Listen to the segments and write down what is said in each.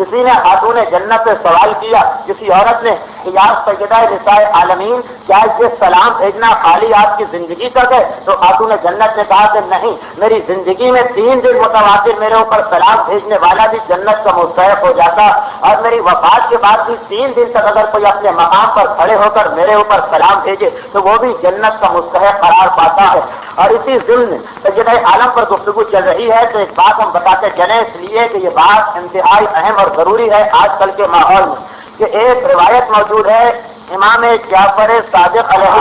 کسی نے خاتون جنت سے سوال کیا، کسی عورت نے کہ یا سیدہ نساء عالمین کیا یہ سلام بھیجنا خالی آپ کی زندگی تک ہے؟ تو خاتون جنت نے کہا کہ نہیں، میری زندگی میں 3 دن متواتر میرے اوپر سلام بھیجنے والا بھی جنت کا مستحق ہو جاتا، اور میری وفات کے بعد بھی 3 دن تک اگر کوئی اپنے مقام پر کھڑے ہو کر میرے اوپر سلام بھیجے تو وہ بھی جنت کا مستحق قرار پاتا ہے۔ اور اسی ضمن سیدہ عالم پر گفتگو چل رہی ہے تو ایک بات ہم بتاتے چلیں، اس لیے کہ یہ بات انتہائی اہم اور ضروری ہے آج کل کے ماحول میں، کہ ایک روایت موجود ہے امام جعفر صادق علیہ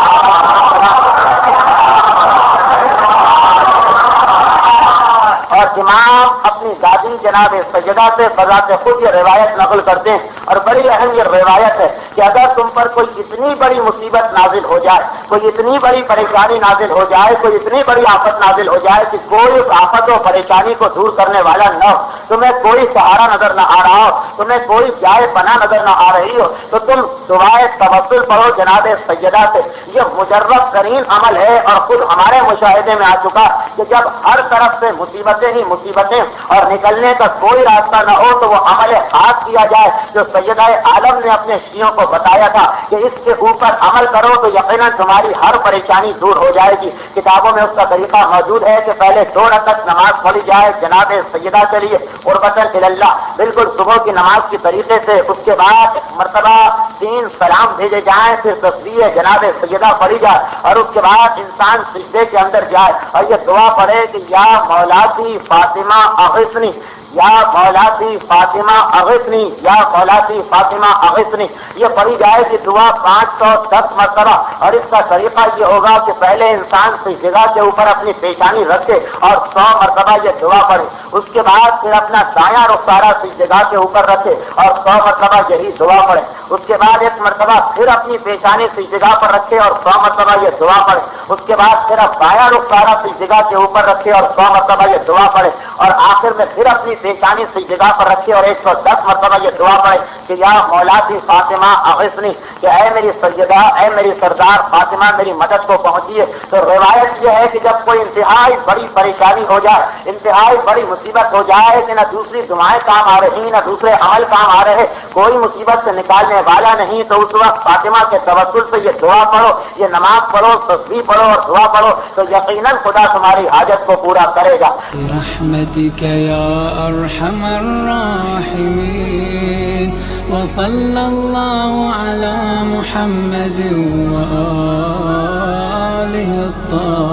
اور امام اپنی دادی جناب سیدہ سے بذات خود یہ روایت نقل کرتے ہیں، اور بڑی اہم یہ روایت ہے کہ اگر تم پر کوئی اتنی بڑی مصیبت نازل ہو جائے، کوئی اتنی بڑی پریشانی نازل ہو جائے، کوئی اتنی بڑی آفت نازل ہو جائے کہ کوئی اس آفت و پریشانی کو دور کرنے والا نہ ہو، تمہیں کوئی سہارا نظر نہ آ رہا ہو، تمہیں کوئی جائے پناہ نظر نہ آ رہی ہو، تو تم دعائے توسل پڑھو جناب سیدہ سے۔ یہ مجرب ترین عمل ہے، اور خود ہمارے مشاہدے میں آ چکا کہ جب ہر طرف سے مصیبتیں ہی مصیبتیں اور نکلنے کا کوئی راستہ نہ ہو تو وہ عمل خاص کیا جائے جو سیدہ عالم نے اپنے شیعوں کو بتایا تھا کہ اس کے اوپر عمل کرو تو یقیناً تمہاری ہر پریشانی دور ہو جائے گی۔ کتابوں میں اس کا طریقہ موجود ہے کہ پہلے 2 رکعت نماز پڑھی جائے جناب سیدہ کے لیے قربتاً اللہ، بالکل صبح کی نماز کی طریقے سے، اس کے بعد مرتبہ 3 سلام بھیجے جائیں، پھر تسبیح جناب سیدہ پڑھی جائے، اور اس کے بعد انسان سجدے کے اندر جائے اور یہ دعا پڑھے کہ یا مولاتی فاطمہ اغثنی، یا مولاتی فاطمہ اغثنی، یا مولاتی فاطمہ اغثنی، یہ پڑھی جائے کہ دعا 510 مرتبہ۔ اور اس کا طریقہ یہ ہوگا کہ پہلے انسان سے جگہ کے اوپر اپنی پیشانی رکھے اور 100 مرتبہ یہ دعا پڑھے، اس کے بعد پھر اپنا دایاں رخسارہ سے جگہ کے اوپر رکھے اور 100 مرتبہ یہی دعا پڑھے، اس کے بعد 1 مرتبہ پھر اپنی پیشانی سے جگہ پر رکھے اور 100 مرتبہ یہ دعا پڑھے، اس کے بعد پھر بایاں رخسارہ سے جگہ کے اوپر رکھے اور 100 مرتبہ یہ دعا پڑھے، اور آخر میں پھر اپنی پیشانی سے جگہ پر رکھے اور 110 مرتبہ یہ دعا پڑھے کہ یا مولاتی فاطمہ اغثنی، کہ اے میری سیدہ، اے میری سردار فاطمہ میری مدد کو پہنچیے۔ تو روایت یہ ہے کہ جب کوئی انتہائی بڑی پریشانی ہو جائے، انتہائی بڑی مصیبت ہو جائے کہ نہ دوسری دعائیں کام آ رہی نہ دوسرے عمل کام آ رہے، کوئی مصیبت سے نکالنے والا نہیں، تو اس وقت فاطمہ کے توسل سے یہ دعا پڑھو، یہ نماز پڑھو، تسبیح پڑھو اور دعا پڑھو، تو یقیناً خدا تمہاری حاجت کو پورا کرے گا۔ برحمتک یا ارحم الراحمین، وصلی اللہ علی محمد وآلہ الطاہرین۔